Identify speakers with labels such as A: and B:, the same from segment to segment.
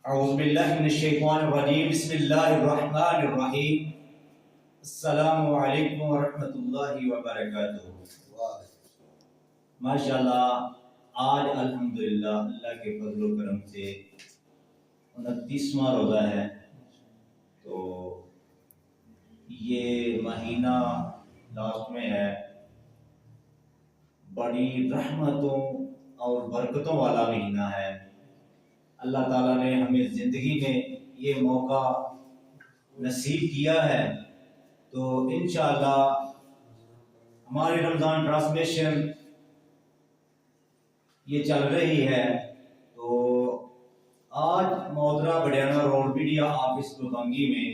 A: اعوذ باللہ من الشیطان الرجیم بسم اللہ الرحمن الرحیم السلام علیکم ورحمۃ اللہ وبرکاتہ۔ ماشاءاللہ آج الحمدللہ اللہ کے فضل و کرم سے 29واں روزہ ہے، تو یہ مہینہ لاسٹ میں ہے، بڑی رحمتوں اور برکتوں والا مہینہ ہے۔ اللہ تعالیٰ نے ہمیں زندگی میں یہ موقع نصیب کیا ہے، تو انشاءاللہ ہماری رمضان ٹرانسمیشن یہ چل رہی ہے۔ تو آج محترمہ بڈیانہ روڈ میڈیا آفس لوکانگی میں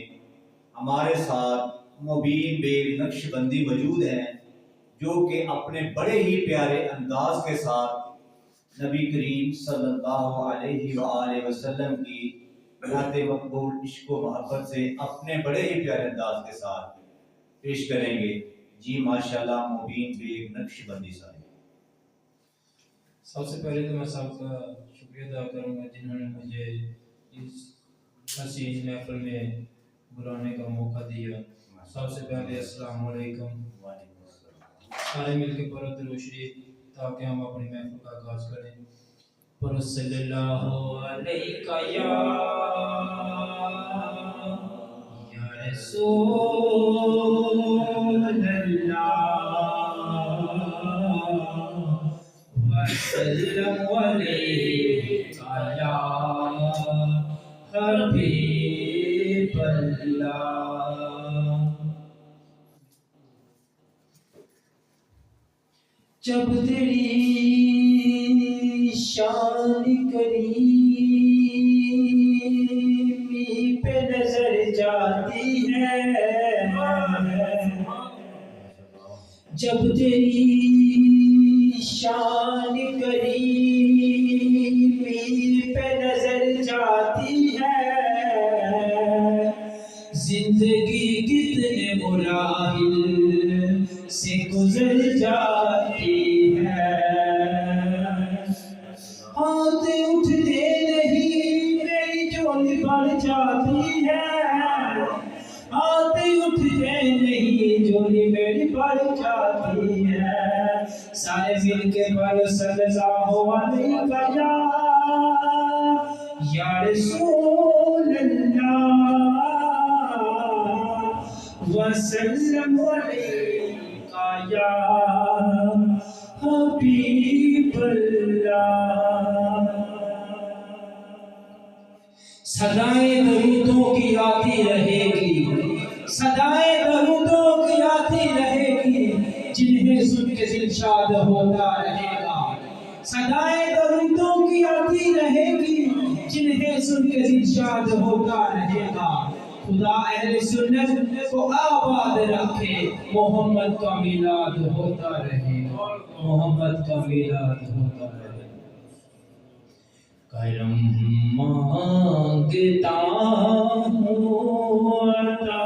A: ہمارے ساتھ مبین بیگ نقش بندی موجود ہیں، جو کہ اپنے بڑے ہی پیارے انداز کے ساتھ نبی کریم صلی اللہ علیہ وآلہ وسلم کی نعت مقبول عشق و محبت سے اپنے بڑے ہی پیارے انداز کے ساتھ پیش کریں گے۔ جی ماشاءاللہ مبین بیگ نقش بندی صاحب۔
B: سب سے پہلے تو میں سب کا شکریہ ادا کروں گا جنہوں نے مجھے اس حسین محفل میں بلانے کا موقع دیا۔ سب سے پہلے السلام علیکم، سارے مل کے پڑھو درود شریف تاکہ ہم اپنی محفل کا آغاز کریں۔ پر صلی اللہ علیہ یا رسول اللہ وسلم علیکہ یا حبیب اللہ۔ جب تیری شان کریمی پہ نظر جاتی ہے، جب تیری شان کریمی پہ نظر جاتی ہے، زندگی کتنے مراحل سے گزر جاتی ہے۔ ہاتھ اٹھتے نہیں میری جھولی بڑھ جاتی ہے، ہاتھ اٹھتے نہیں جھولی میری بڑھ جاتی ہے۔ سارے مل کے پڑھو صلی اللہ علیہ یا رسول اللہ وسلم علیکہ یا حبیب اللہ۔ صدائیں درودوں کی آتی رہے گی، صدائیں درودوں کی آتی رہے گی، جنہیں سن کے دل شاد ہوتا رہے گا۔ صدائیں درودوں کی آتی رہے گی، جنہیں سن کے دل شاد ہوتا رہے گا۔ خدا اہل سنت کو آباد رکھے، محمد کا میلاد ہوتا رہے، محمد کا میلاد ہوتا رہے۔ کرم مانگتا ہوں عطا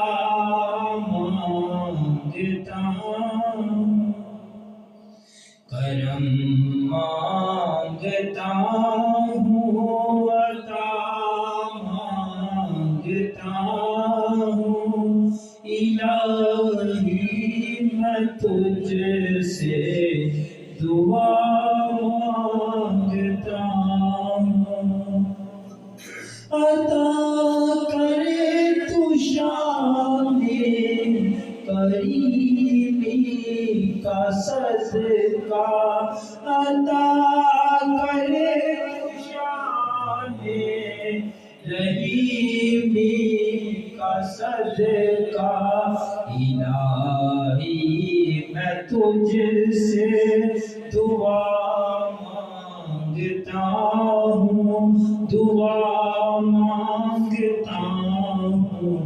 B: مانگتا ہوں، کرم مانگتا ہوں عطا مانگتا ہوں، الہی میں تجھ سے دعا مانگتا ہوں۔ عطا کرے تو شان کریمی کا صدقہ، عطا کرے تو شان رحیمی کا صدقہ، الہی میں تجھ سے دعا مانگتا ہوں، دعا مانگتا ہوں،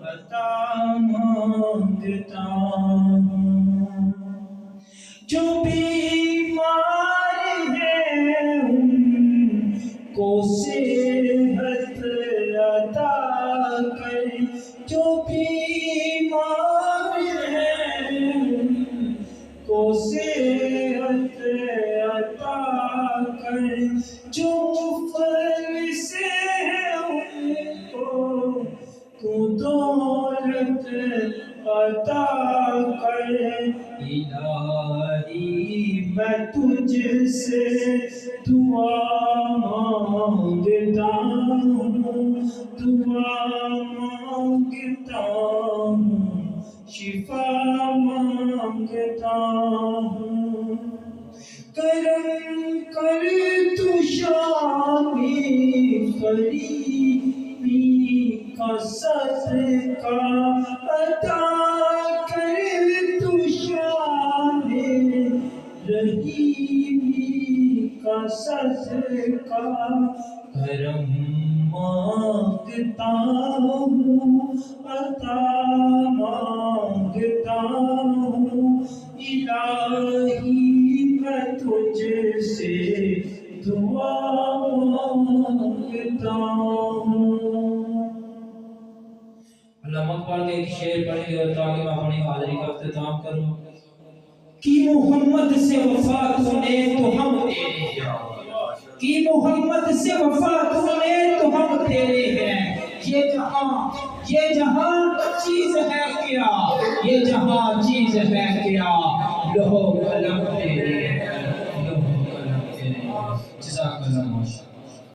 B: عطا مانگتا ہوں۔ جو بیمار ہیں ان کو صحت عطا کر، جو بیمار ہیں ان کو صحت عطا کر، جو مفلس ہے عطا کر الہی میں تجھ سے دعا مانگتا ہوں شفا مانگتا ہوں کرم کر تو شامی قریبی کا صدقہ عطا کر تو شامی رحیمی کا صدقہ کرم مانگتا ہوں عطا مانگتا ہوں الہی میں تجھ سے دعا مانگتا ہوں۔ علامہ اقبال کے ایک شعر پڑھیں گے اور تاکہ میں اپنی حاضری کا اختتام کروں کہ محمد سے وفا تو نے تو ہم تیرے ہیں، کہ محمد سے وفا تو نے تو ہم تیرے ہیں، یہ جہاں چیز ہے کیا، یہ جہاں چیز ہے کیا، لوہ قلم تیرے ہیں، لوہ قلم تیرے ہیں۔ جزاک اللہ خیر۔